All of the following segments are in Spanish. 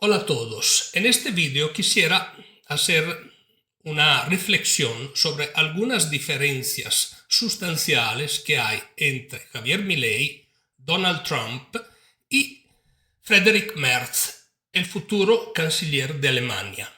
Hola a todos. En este video quisiera hacer una reflexión sobre algunas diferencias sustanciales que hay entre Javier Milei, Donald Trump y Friedrich Merz, el futuro canciller de Alemania.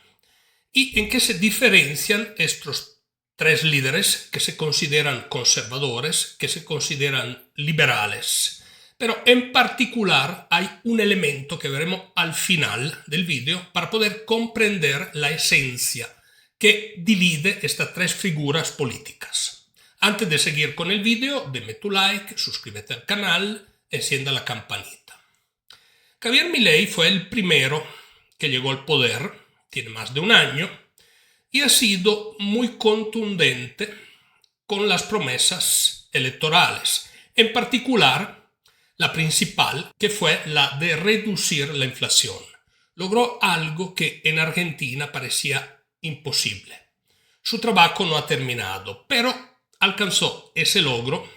¿Y en qué se diferencian estos tres líderes que se consideran conservadores, que se consideran liberales? Pero en particular hay un elemento que veremos al final del vídeo para poder comprender la esencia que divide estas tres figuras políticas. Antes de seguir con el vídeo, dame tu like, suscríbete al canal, encienda la campanita. Javier Milei fue el primero que llegó al poder, tiene más de un año, y ha sido muy contundente con las promesas electorales, en particular la principal, que fue la de reducir la inflación. Logró algo que en Argentina parecía imposible. Su trabajo no ha terminado, pero alcanzó ese logro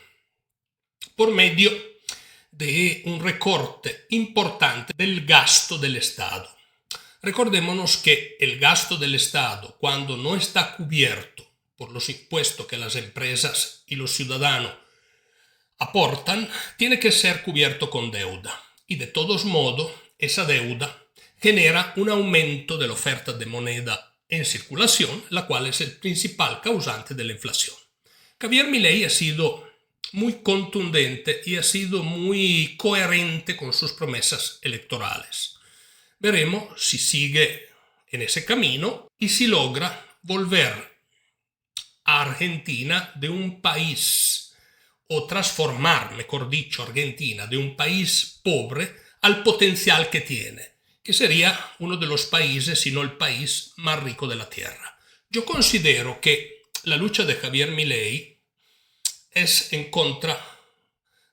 por medio de un recorte importante del gasto del Estado. Recordémonos que el gasto del Estado, cuando no está cubierto por los impuestos que las empresas y los ciudadanos aportan, tiene que ser cubierto con deuda. Y de todos modos, esa deuda genera un aumento de la oferta de moneda en circulación, la cual es el principal causante de la inflación. Javier Milei ha sido muy contundente y ha sido muy coherente con sus promesas electorales. Veremos si sigue en ese camino y si logra volver a Argentina de un país, o transformar, mejor dicho, Argentina de un país pobre al potencial que tiene, que sería uno de los países, si no el país más rico de la Tierra. Yo considero que la lucha de Javier Milei es en contra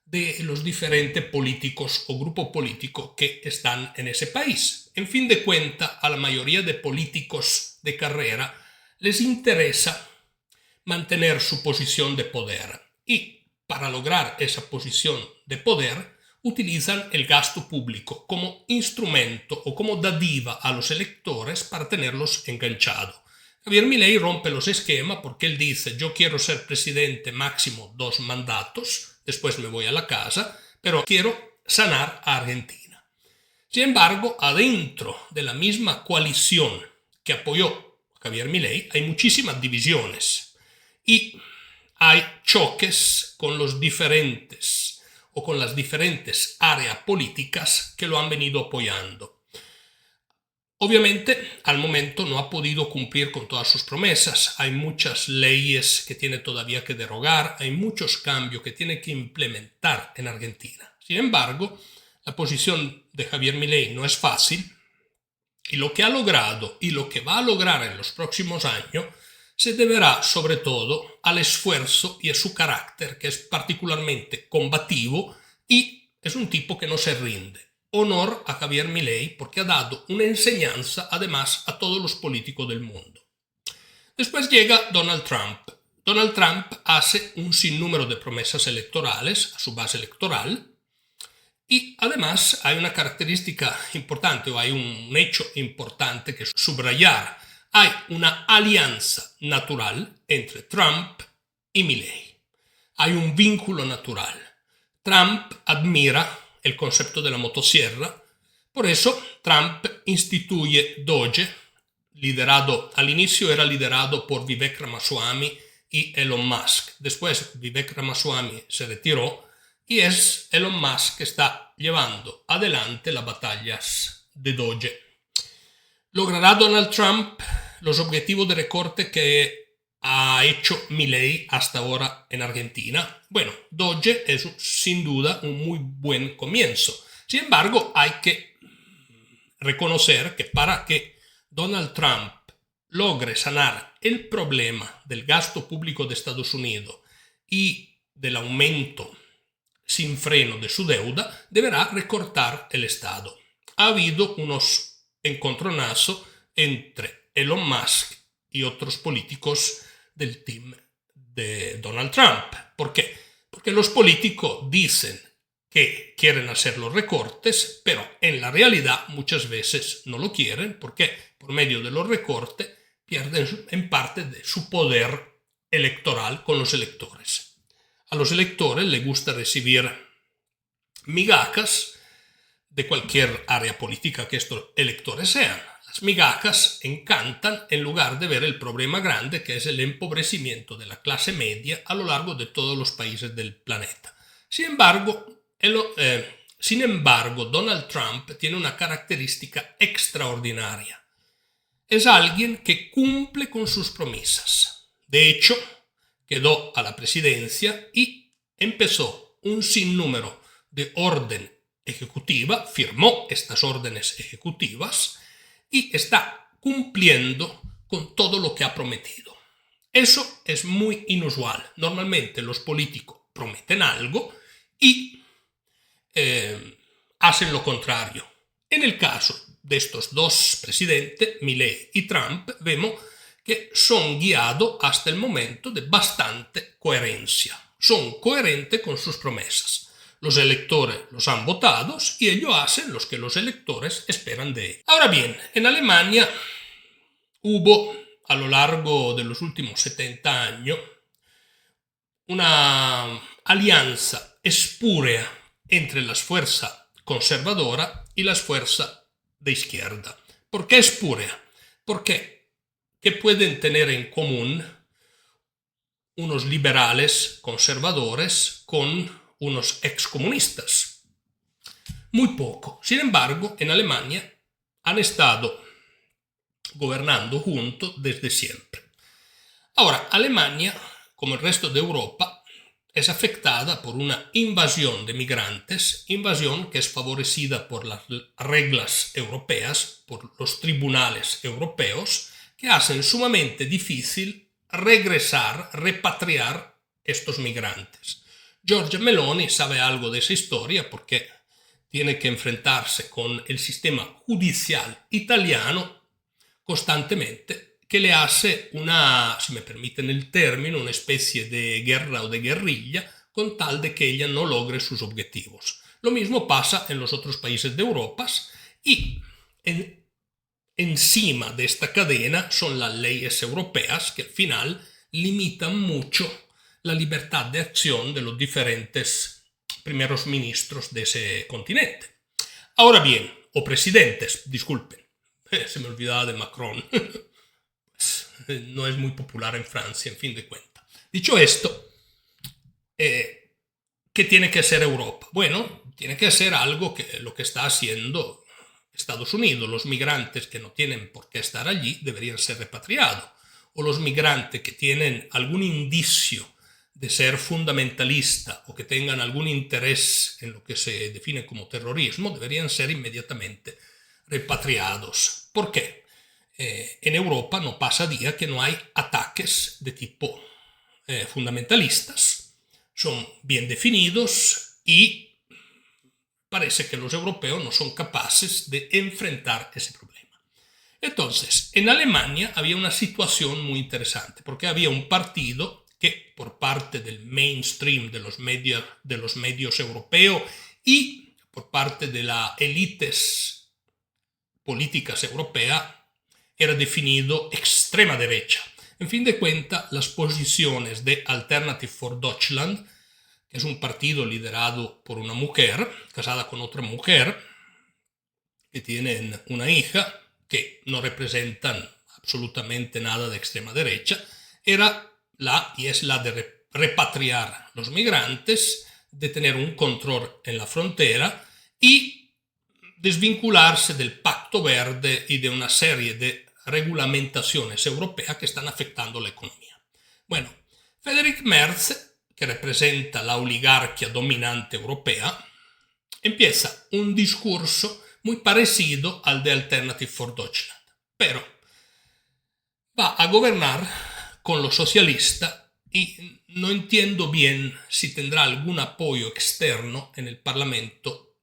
de los diferentes políticos o grupos políticos que están en ese país. En fin de cuentas, a la mayoría de políticos de carrera les interesa mantener su posición de poder y para lograr esa posición de poder utilizan el gasto público como instrumento o como dádiva a los electores para tenerlos enganchados. Javier Milei rompe los esquemas porque él dice: yo quiero ser presidente máximo 2 mandatos, después me voy a la casa, pero quiero sanar a Argentina. Sin embargo, adentro de la misma coalición que apoyó a Javier Milei hay muchísimas divisiones y hay choques con los diferentes o con las diferentes áreas políticas que lo han venido apoyando. Obviamente, al momento no ha podido cumplir con todas sus promesas. Hay muchas leyes que tiene todavía que derogar, hay muchos cambios que tiene que implementar en Argentina. Sin embargo, la posición de Javier Milei no es fácil y lo que ha logrado y lo que va a lograr en los próximos años se deberá sobre todo al esfuerzo y a su carácter, que es particularmente combativo y es un tipo que no se rinde. Honor a Javier Milei porque ha dado una enseñanza además a todos los políticos del mundo. Después llega Donald Trump. Donald Trump hace un sinnúmero de promesas electorales a su base electoral y además hay una característica importante o hay un hecho importante que subrayar. Hay una alianza natural entre Trump y Milei. Hay un vínculo natural. Trump admira el concepto de la motosierra, por eso Trump instituye Doge, al inicio era liderado por Vivek Ramaswamy y Elon Musk. Después Vivek Ramaswamy se retiró y es Elon Musk que está llevando adelante las batallas de Doge. ¿Logrará Donald Trump los objetivos de recorte que ha hecho Milei hasta ahora en Argentina? Bueno, Doge es sin duda un muy buen comienzo. Sin embargo, hay que reconocer que para que Donald Trump logre sanar el problema del gasto público de Estados Unidos y del aumento sin freno de su deuda, deberá recortar el Estado. Ha habido unos encontronazos entre Elon Musk y otros políticos del team de Donald Trump. ¿Por qué? Porque los políticos dicen que quieren hacer los recortes, pero en la realidad muchas veces no lo quieren porque por medio de los recortes pierden en parte de su poder electoral con los electores. A los electores les gusta recibir migajas de cualquier área política que estos electores sean. Las migajas encantan en lugar de ver el problema grande que es el empobrecimiento de la clase media a lo largo de todos los países del planeta. Sin embargo, Donald Trump tiene una característica extraordinaria. Es alguien que cumple con sus promesas. De hecho, quedó a la presidencia y empezó un sinnúmero de orden ejecutiva, firmó estas órdenes ejecutivas y está cumpliendo con todo lo que ha prometido. Eso es muy inusual. Normalmente los políticos prometen algo y hacen lo contrario. En el caso de estos dos presidentes, Milei y Trump, vemos que son guiados hasta el momento de bastante coherencia. Son coherentes con sus promesas. Los electores los han votado y ellos hacen lo que los electores esperan de ellos. Ahora bien, en Alemania hubo a lo largo de los últimos 70 años una alianza espúrea entre las fuerzas conservadoras y las fuerzas de izquierda. ¿Por qué espúrea? Porque ¿qué pueden tener en común unos liberales conservadores con unos excomunistas? Muy poco. Sin embargo, en Alemania han estado gobernando juntos desde siempre. Ahora, Alemania, como el resto de Europa, es afectada por una invasión de migrantes, invasión que es favorecida por las reglas europeas, por los tribunales europeos, que hacen sumamente difícil regresar, repatriar estos migrantes. Giorgia Meloni sabe algo de esa historia porque tiene que enfrentarse con el sistema judicial italiano constantemente, que le hace una, si me permiten el término, una especie de guerra o de guerrilla con tal de que ella no logre sus objetivos. Lo mismo pasa en los otros países de Europa y encima de esta cadena son las leyes europeas que al final limitan mucho la libertad de acción de los diferentes primeros ministros de ese continente. Ahora bien, o presidentes, disculpen, se me olvidaba de Macron, pues, no es muy popular en Francia, en fin de cuentas. Dicho esto, ¿qué tiene que hacer Europa? Bueno, tiene que hacer algo que lo que está haciendo Estados Unidos. Los migrantes que no tienen por qué estar allí deberían ser repatriados, o los migrantes que tienen algún indicio de ser fundamentalista o que tengan algún interés en lo que se define como terrorismo deberían ser inmediatamente repatriados. ¿Por qué? En Europa no pasa día que no hay ataques de tipo fundamentalistas. Son bien definidos y parece que los europeos no son capaces de enfrentar ese problema. Entonces, en Alemania había una situación muy interesante porque había un partido que por parte del mainstream de los medios europeos y por parte de las élites políticas europeas era definido extrema derecha. En fin de cuentas, las posiciones de Alternative for Deutschland, que es un partido liderado por una mujer, casada con otra mujer, que tienen una hija, que no representan absolutamente nada de extrema derecha, era y es la de repatriar los migrantes, de tener un control en la frontera y desvincularse del Pacto Verde y de una serie de regulamentaciones europeas que están afectando la economía. Bueno, Friedrich Merz, que representa la oligarquía dominante europea, empieza un discurso muy parecido al de Alternative for Deutschland, pero va a gobernar con los socialistas y no entiendo bien si tendrá algún apoyo externo en el Parlamento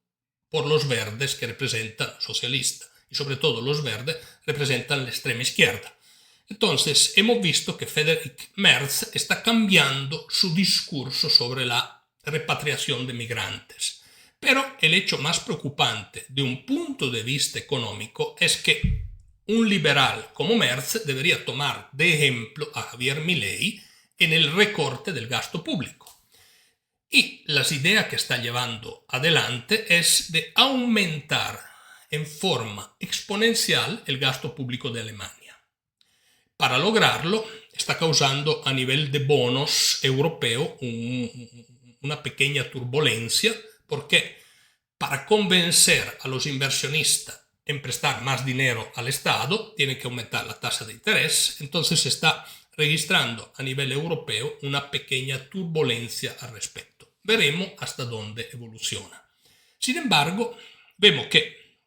por los verdes que representan socialistas y sobre todo los verdes representan la extrema izquierda. Entonces hemos visto que Friedrich Merz está cambiando su discurso sobre la repatriación de migrantes. Pero el hecho más preocupante de un punto de vista económico es que un liberal como Merz debería tomar de ejemplo a Javier Milei en el recorte del gasto público. Y las ideas que está llevando adelante es de aumentar en forma exponencial el gasto público de Alemania. Para lograrlo, está causando a nivel de bonos europeo una pequeña turbulencia, porque para convencer a los inversionistas en prestar más dinero al Estado, tiene que aumentar la tasa de interés. Entonces se está registrando a nivel europeo una pequeña turbulencia al respecto. Veremos hasta dónde evoluciona. Sin embargo, vemos que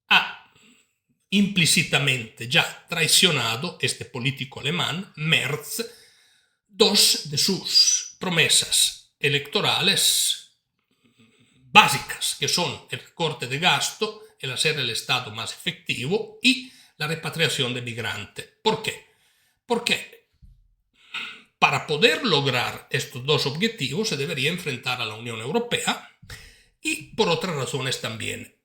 ha implícitamente ya traicionado este político alemán, Merz, dos de sus promesas electorales básicas, que son el recorte de gasto, el hacer el Estado más efectivo y la repatriación de migrantes. ¿Por qué? Porque para poder lograr estos dos objetivos se debería enfrentar a la Unión Europea y por otras razones también,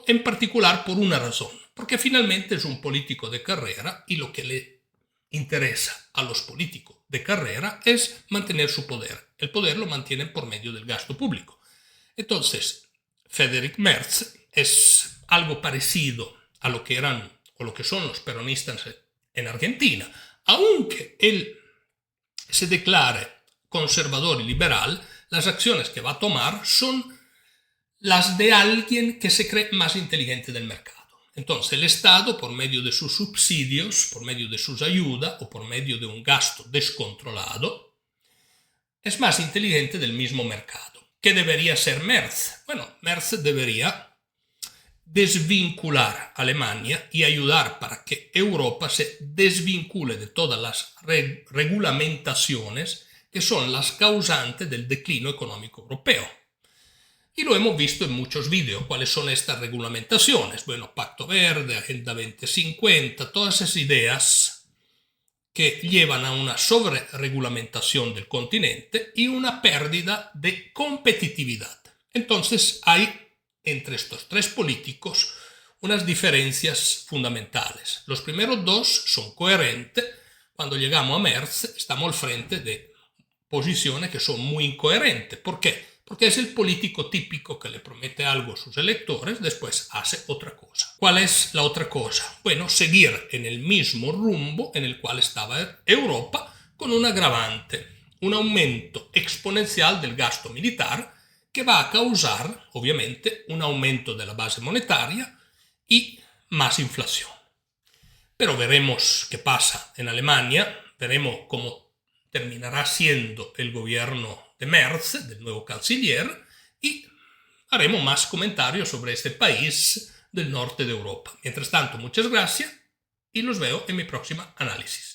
en particular por una razón, porque finalmente es un político de carrera y lo que le interesa a los políticos de carrera es mantener su poder. El poder lo mantienen por medio del gasto público. Entonces, Friedrich Merz es algo parecido a lo que eran o lo que son los peronistas en Argentina, aunque él se declare conservador y liberal, las acciones que va a tomar son las de alguien que se cree más inteligente del mercado. Entonces el Estado, por medio de sus subsidios, por medio de sus ayudas o por medio de un gasto descontrolado, es más inteligente del mismo mercado. ¿Qué debería ser Merz? Bueno, Merz debería desvincular a Alemania y ayudar para que Europa se desvincule de todas las regulamentaciones que son las causantes del declino económico europeo. Y lo hemos visto en muchos vídeos. ¿Cuáles son estas regulamentaciones? Bueno, Pacto Verde, Agenda 2050, todas esas ideas que llevan a una sobreregulamentación del continente y una pérdida de competitividad. Entonces hay entre estos tres políticos unas diferencias fundamentales. Los primeros dos son coherentes. Cuando llegamos a Merz estamos al frente de posiciones que son muy incoherentes. ¿Por qué? Porque es el político típico que le promete algo a sus electores, después hace otra cosa. ¿Cuál es la otra cosa? Bueno, seguir en el mismo rumbo en el cual estaba Europa, con un agravante, un aumento exponencial del gasto militar, que va a causar, obviamente, un aumento de la base monetaria y más inflación. Pero veremos qué pasa en Alemania, veremos cómo terminará siendo el gobierno de Merz, del nuevo canciller, y haremos más comentarios sobre este país del norte de Europa. Mientras tanto, muchas gracias y los veo en mi próxima análisis.